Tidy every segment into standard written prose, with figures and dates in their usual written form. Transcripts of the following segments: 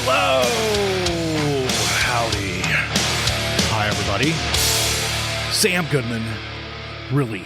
Hello! Howdy. Hi, everybody. Sam Goodman. Really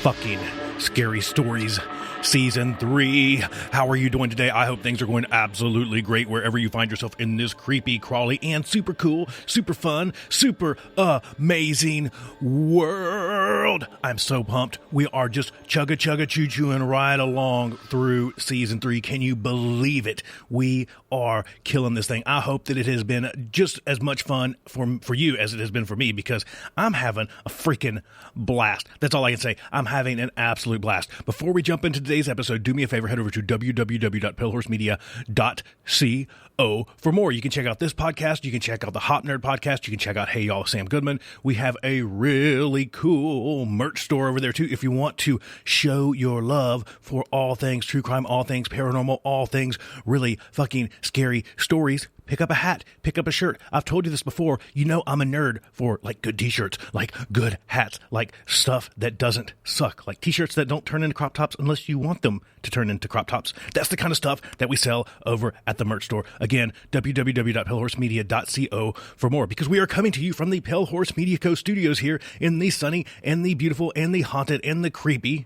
fucking scary stories. Season 3. How are you doing today? I hope things are going absolutely great wherever you find yourself in this creepy, crawly, and super cool, super fun, super amazing world. I'm so pumped. We are just choo-chooing right along through Season 3. Can you believe it? We are killing this thing. I hope that it has been just as much fun for you as it has been for me, because I'm having a freaking blast. That's all I can say. I'm having an absolute blast. Before we jump into today's episode, do me a favor, head over to www.palehorsemedia.co for more. You can check out this podcast, you can check out the Hop Nerd podcast, you can check out Hey Y'all, Sam Goodman. We have a really cool merch store over there too if you want to show your love for all things true crime, all things paranormal, all things really fucking scary stories. Pick up a hat, pick up a shirt. I've told you this before. You know I'm a nerd for like good t-shirts, like good hats, like stuff that doesn't suck, like t-shirts that don't turn into crop tops unless you want them to turn into crop tops. That's the kind of stuff that we sell over at the merch store. Again, www.palehorsemedia.co for more, because we are coming to you from the Pale Horse Media Co. studios here in the sunny and the beautiful and the haunted and the creepy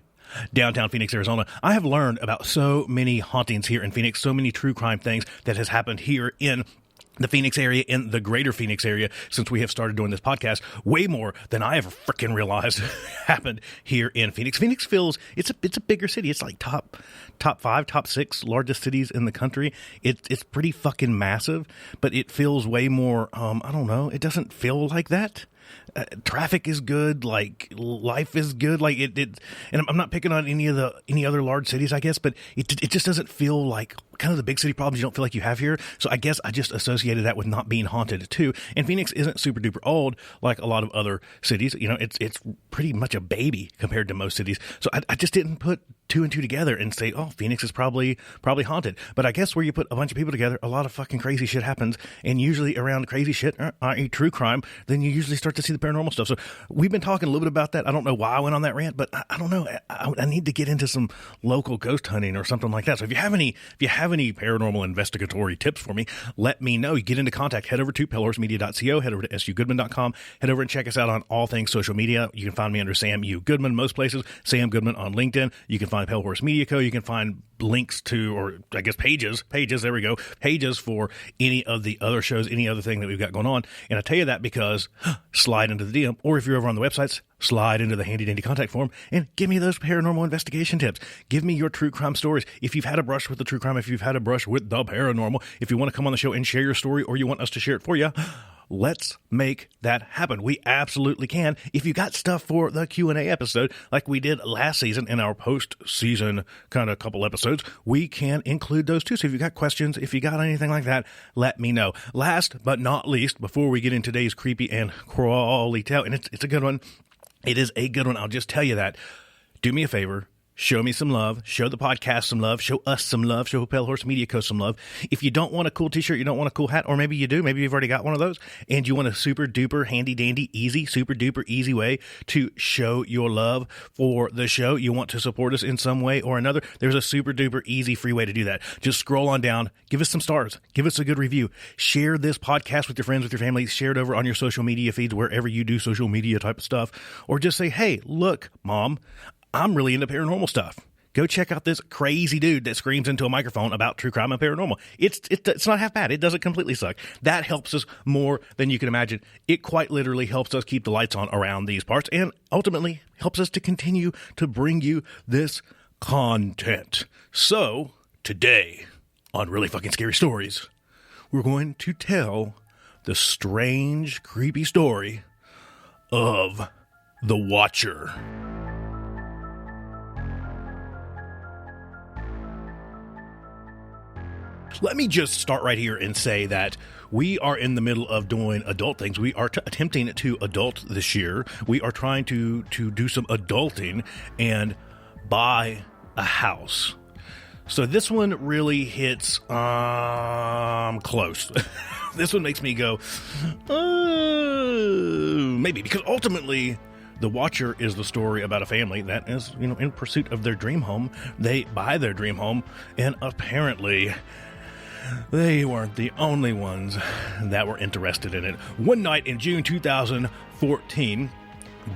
downtown Phoenix, Arizona. I have learned about so many hauntings here in Phoenix, so many true crime things that has happened here in the Phoenix area, in the greater Phoenix area, since we have started doing this podcast. Way more than I ever freaking realized happened here in Phoenix. Phoenix feels, it's a bigger city. It's like top 5, top 6 largest cities in the country. It's pretty fucking massive, but it feels way more, I don't know, it doesn't feel like that. Traffic is good, like life is good, like it and I'm not picking on any other large cities, I guess, but it just doesn't feel like kind of the big city problems you don't feel like you have here. So I guess I just associated that with not being haunted too. And Phoenix isn't super duper old like a lot of other cities. You know, it's pretty much a baby compared to most cities. So I just didn't put 2 and 2 together and say, oh, Phoenix is probably haunted. But I guess where you put a bunch of people together, a lot of fucking crazy shit happens. And usually around crazy shit, i.e. true crime, then you usually start to see the paranormal stuff. So we've been talking a little bit about that. I don't know why I went on that rant, but I don't know. I need to get into some local ghost hunting or something like that. So if you have any paranormal investigatory tips for me, let me know. You get into contact, head over to palehorsemedia.co, head over to sugoodman.com, head over and check us out on all things social media. You can find me under Sam U. Goodman most places, Sam Goodman on LinkedIn. You can find Pale Horse Media Co. You can find links to, or I guess pages, there we go, pages for any of the other shows, any other thing that we've got going on. And I tell you that because slide into the DM, or if you're over on the websites, slide into the handy dandy contact form and give me those paranormal investigation tips. Give me your true crime stories. If you've had a brush with the true crime, if you've had a brush with the paranormal, if you want to come on the show and share your story, or you want us to share it for you, let's make that happen. We absolutely can. If you got stuff for the Q&A episode, like we did last season in our post-season kind of couple episodes, we can include those too. So if you got questions, if you got anything like that, let me know. Last but not least, before we get into today's creepy and crawly tale, and it's a good one. It is a good one. I'll just tell you that. Do me a favor. Show me some love. Show the podcast some love. Show us some love. Show Pale Horse Media Co. some love. If you don't want a cool t-shirt, you don't want a cool hat, or maybe you do, maybe you've already got one of those, and you want a super duper handy dandy easy, super duper easy way to show your love for the show, you want to support us in some way or another, there's a super duper easy free way to do that. Just scroll on down, give us some stars, give us a good review, share this podcast with your friends, with your family, share it over on your social media feeds, wherever you do social media type of stuff, or just say, hey, look, Mom, I'm really into paranormal stuff. Go check out this crazy dude that screams into a microphone about true crime and paranormal. It's not half bad. It doesn't completely suck. That helps us more than you can imagine. It quite literally helps us keep the lights on around these parts, and ultimately helps us to continue to bring you this content. So today on Really Fucking Scary Stories, we're going to tell the strange, creepy story of the Watcher. Let me just start right here and say that we are in the middle of doing adult things. We are attempting to adult this year. We are trying to do some adulting and buy a house. So this one really hits close. This one makes me go, maybe, because ultimately The Watcher is the story about a family that is, in pursuit of their dream home. They buy their dream home, and apparently they weren't the only ones that were interested in it. One night in June 2014,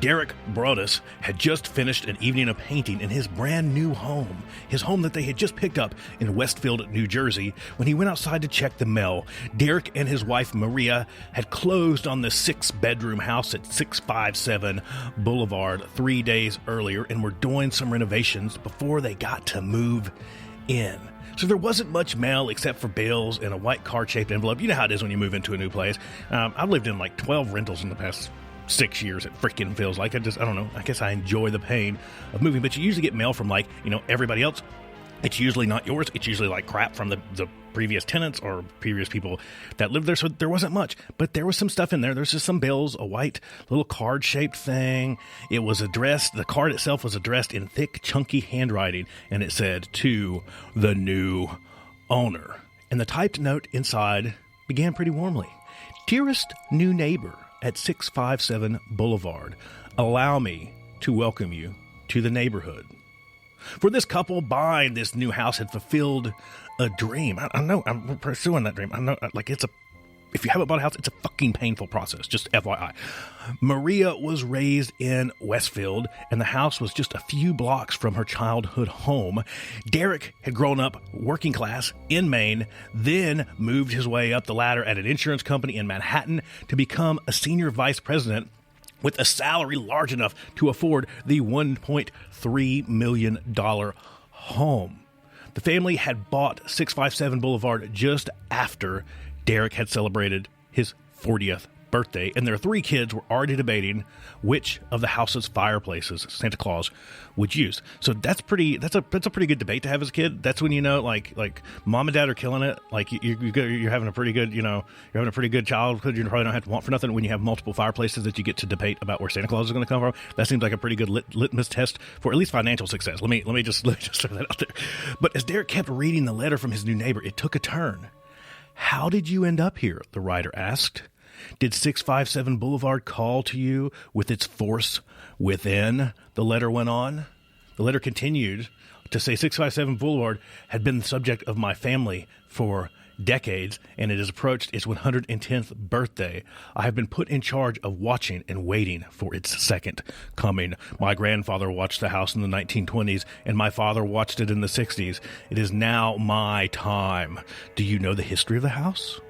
Derek Brodus had just finished an evening of painting in his brand new home, his home that they had just picked up in Westfield, New Jersey. When he went outside to check the mail, Derek and his wife Maria had closed on the 6-bedroom house at 657 Boulevard 3 days earlier and were doing some renovations before they got to move in. So there wasn't much mail except for bills and a white card-shaped envelope. You know how it is when you move into a new place. I've lived in like 12 rentals in the past 6 years. It freaking feels like. I don't know. I guess I enjoy the pain of moving, but you usually get mail from everybody else. It's usually not yours. It's usually like crap from the previous tenants or previous people that lived there. So there wasn't much, but there was some stuff in there. There's just some bills, a white little card-shaped thing. It was addressed, the card itself was addressed in thick, chunky handwriting, and it said, "To the new owner." And the typed note inside began pretty warmly. "Dearest new neighbor at 657 Boulevard, allow me to welcome you to the neighborhood. For this couple buying this new house had fulfilled a dream." I know, I'm pursuing that dream. I know, if you haven't bought a house, it's a fucking painful process, just FYI. Maria was raised in Westfield, and the house was just a few blocks from her childhood home. Derek had grown up working class in Maine, then moved his way up the ladder at an insurance company in Manhattan to become a senior vice president with a salary large enough to afford the $1.3 million home. The family had bought 657 Boulevard just after Derek had celebrated his 40th birthday, and their 3 kids were already debating which of the house's fireplaces Santa Claus would use. So that's a pretty good debate to have as a kid. That's when you know, like mom and dad are killing it. Like you're having a pretty good, you're having a pretty good childhood. You probably don't have to want for nothing when you have multiple fireplaces that you get to debate about where Santa Claus is going to come from. That seems like a pretty good litmus test for at least financial success. Let me just throw that out there. But as Derek kept reading the letter from his new neighbor, it took a turn. "How did you end up here?" the writer asked. "Did 657 Boulevard call to you with its force within?" the letter went on. The letter continued to say 657 Boulevard had been the subject of my family for decades, and it has approached its 110th birthday. I have been put in charge of watching and waiting for its second coming. My grandfather watched the house in the 1920s, and my father watched it in the 60s. It is now my time. Do you know the history of the house?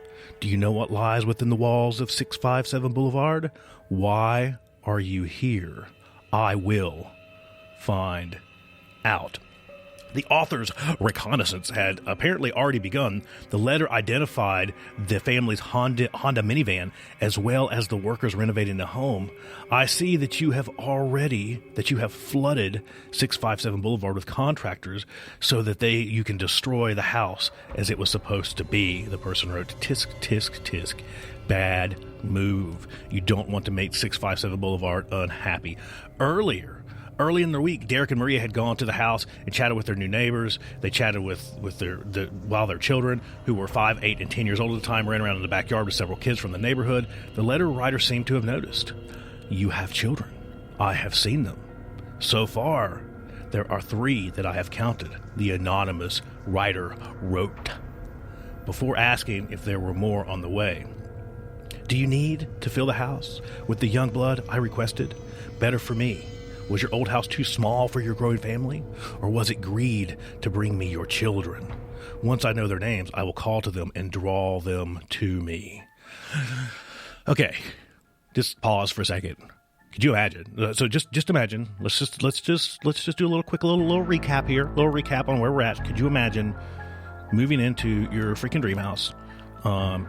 Do you know what lies within the walls of 657 Boulevard? Why are you here? I will find out. The author's reconnaissance had apparently already begun. The letter identified the family's Honda minivan as well as the workers renovating the home. "I see that you have flooded 657 Boulevard with contractors so that you can destroy the house as it was supposed to be," the person wrote. "Tisk, tisk, tisk. Bad move. You don't want to make 657 Boulevard unhappy." Early in the week, Derek and Maria had gone to the house and chatted with their new neighbors. They chatted with their children, who were 5, 8, and 10 years old at the time, ran around in the backyard with several kids from the neighborhood. The letter writer seemed to have noticed. "You have children. I have seen them. So far, there are 3 that I have counted," the anonymous writer wrote, before asking if there were more on the way. "Do you need to fill the house with the young blood I requested? Better for me. Was your old house too small for your growing family? Or was it greed to bring me your children? Once I know their names, I will call to them and draw them to me." Okay, just pause for a second. Could you imagine? So just imagine. Let's just do a little recap here. A little recap on where we're at. Could you imagine moving into your freaking dream house?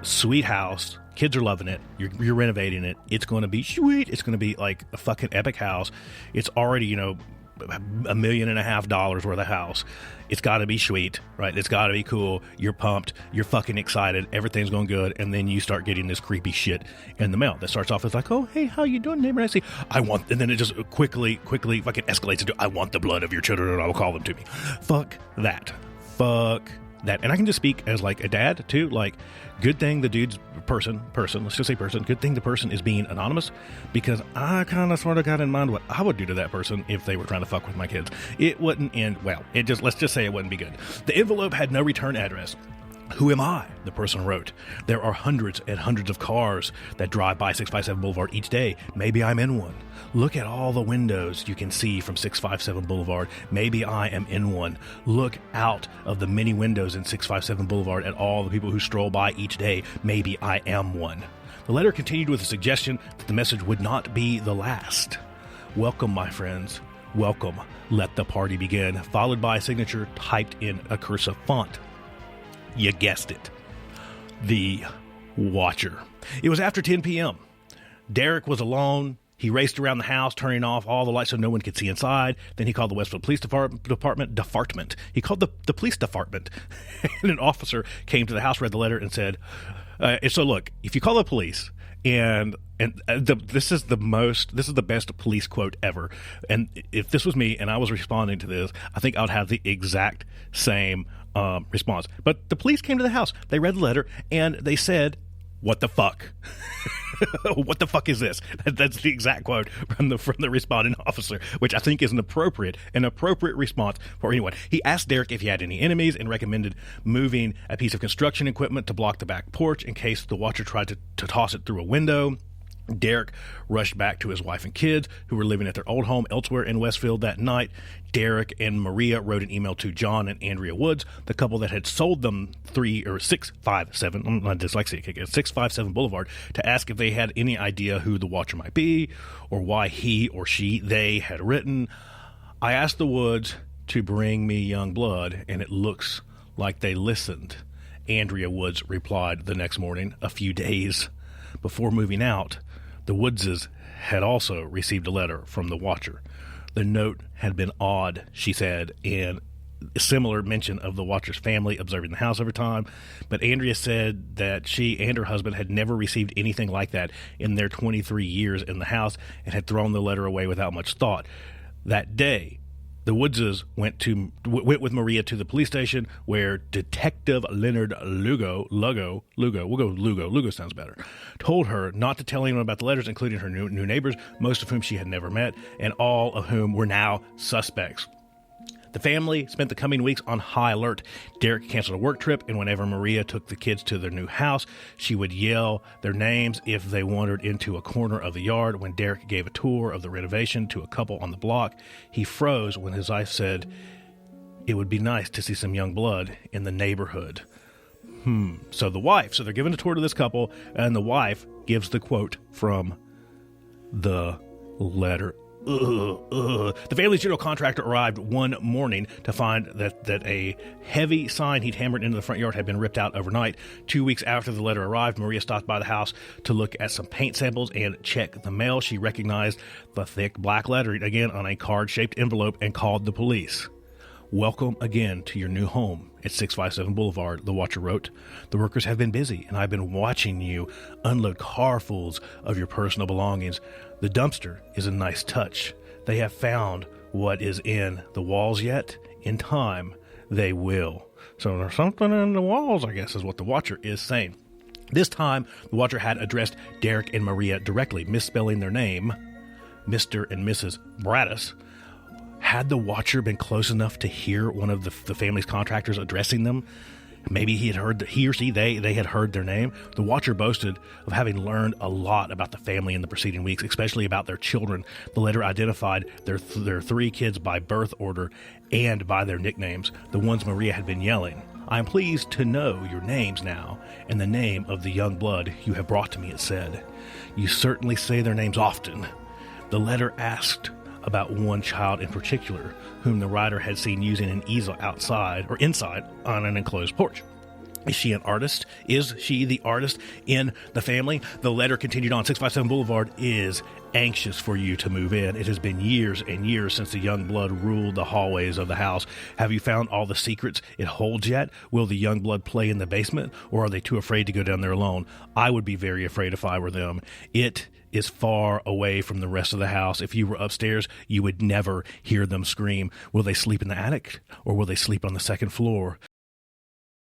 Sweet house. Kids are loving it. You're renovating it. It's going to be sweet. It's going to be like a fucking epic house. It's already, $1.5 million worth of house. It's got to be sweet, right? It's got to be cool. You're pumped. You're fucking excited. Everything's going good. And then you start getting this creepy shit in the mail that starts off as like, "Oh, hey, how you doing, neighbor?" And I say, and then it just quickly fucking escalates into, "I want the blood of your children and I will call them to me." Fuck that. And I can just speak as like a dad too. Like, good thing the dude's person, let's just say person, good thing the person is being anonymous, because I kind of sort of got in mind what I would do to that person if they were trying to fuck with my kids. It wouldn't end well. Let's just say it wouldn't be good. The envelope had no return address. Who am I? The person wrote. There are hundreds and hundreds of cars that drive by 657 Boulevard each day. Maybe I'm in one. Look at all the windows you can see from 657 Boulevard. Maybe I am in one. Look out of the many windows in 657 Boulevard at all the people who stroll by each day. Maybe I am one. The letter continued with a suggestion that the message would not be the last. Welcome, my friends. Welcome. Let the party begin. Followed by a signature typed in a cursive font. You guessed it. The Watcher. It was after 10 p.m. Derek was alone. He raced around the house, turning off all the lights so no one could see inside. Then he called the Westfield Police Department. He called the police department. And an officer came to the house, read the letter, and said, so look, if you call the police, this is the best police quote ever. And if this was me and I was responding to this, I think I would have the exact same response. But the police came to the house. They read the letter and they said, "What the fuck? What the fuck is this?" That's the exact quote from the responding officer, which I think is an appropriate response for anyone. He asked Derek if he had any enemies and recommended moving a piece of construction equipment to block the back porch in case the Watcher tried to toss it through a window. Derek rushed back to his wife and kids, who were living at their old home elsewhere in Westfield that night. Derek and Maria wrote an email to John and Andrea Woods, the couple that had sold them 657, I'm not dyslexic again, 657 Boulevard, to ask if they had any idea who the Watcher might be or why he or they had written. I asked the Woods to bring me young blood, and it looks like they listened. Andrea Woods replied the next morning, a few days before moving out. The Woodses had also received a letter from the Watcher. The note had been odd, she said, and a similar mention of the Watcher's family observing the house over time. But Andrea said that she and her husband had never received anything like that in their 23 years in the house and had thrown the letter away without much thought. That day, the Woodses went with Maria to the police station, where Detective Leonard Lugo sounds better, told her not to tell anyone about the letters, including her new neighbors, most of whom she had never met, and all of whom were now suspects. The family spent the coming weeks on high alert. Derek canceled a work trip, and whenever Maria took the kids to their new house, she would yell their names if they wandered into a corner of the yard. When Derek gave a tour of the renovation to a couple on the block, he froze when his wife said, "It would be nice to see some young blood in the neighborhood." So they're giving a tour to this couple, and the wife gives the quote from the letter. The family's general contractor arrived one morning to find that a heavy sign he'd hammered into the front yard had been ripped out overnight. 2 weeks after the letter arrived, Maria stopped by the house to look at some paint samples and check the mail. She recognized the thick black lettering again on a card-shaped envelope and called the police. "Welcome again to your new home at 657 Boulevard," the Watcher wrote. "The workers have been busy, and I've been watching you unload carfuls of your personal belongings. The dumpster is a nice touch. They have found what is in the walls yet. In time, they will." So there's something in the walls, I guess, is what the Watcher is saying. This time, the Watcher had addressed Derek and Maria directly, misspelling their name, Mr. and Mrs. Braddis. Had the Watcher been close enough to hear one of the family's contractors addressing them? Maybe they had heard their name. The Watcher boasted of having learned a lot about the family in the preceding weeks, especially about their children. The letter identified their three kids by birth order and by their nicknames, the ones Maria had been yelling. "I am pleased to know your names now, and the name of the young blood you have brought to me," it said. "You certainly say their names often." The letter asked about one child in particular, whom the writer had seen using an easel outside or inside on an enclosed porch. Is she an artist? Is she the artist in the family? The letter continued on. 657 Boulevard is anxious for you to move in. It has been years and years since the young blood ruled the hallways of the house. Have you found all the secrets it holds yet? Will the young blood play in the basement, or are they too afraid to go down there alone? I would be very afraid if I were them. It is far away from the rest of the house. If you were upstairs, you would never hear them scream. Will they sleep in the attic, or will they sleep on the second floor?